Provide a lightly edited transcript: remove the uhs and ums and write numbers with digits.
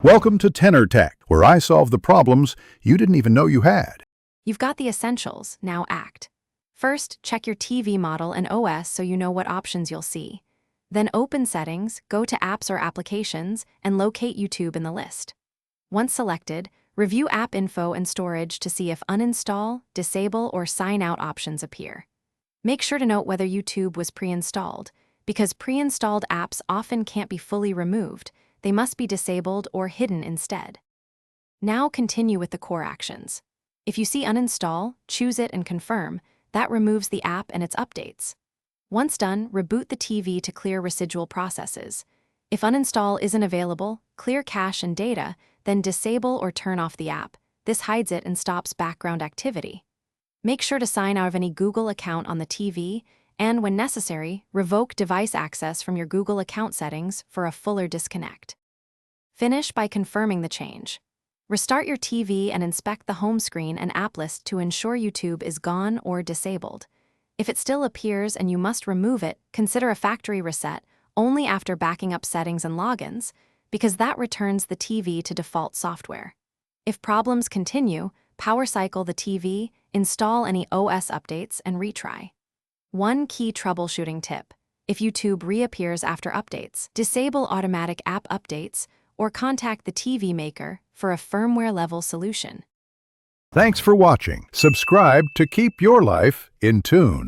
Welcome to Tenor Tech, where I solve the problems you didn't even know you had. You've got the essentials, now act. First, check your TV model and OS so you know what options you'll see. Then open Settings, go to Apps or Applications, and locate YouTube in the list. Once selected, review app info and storage to see if uninstall, disable, or sign out options appear. Make sure to note whether YouTube was pre-installed, because pre-installed apps often can't be fully removed. They must be disabled or hidden instead. Now continue with the core actions. If you see uninstall, choose it and confirm. That removes the app and its updates. Once done, reboot the TV to clear residual processes. If uninstall isn't available, clear cache and data, then disable or turn off the app. This hides it and stops background activity. Make sure to sign out of any Google account on the TV, and when necessary, revoke device access from your Google account settings for a fuller disconnect. Finish by confirming the change. Restart your TV and inspect the home screen and app list to ensure YouTube is gone or disabled. If it still appears and you must remove it, consider a factory reset only after backing up settings and logins, because that returns the TV to default software. If problems continue, power cycle the TV, install any OS updates, and retry. One key troubleshooting tip: if YouTube reappears after updates, disable automatic app updates or contact the TV maker for a firmware-level solution. Thanks for watching. Subscribe to keep your life in tune.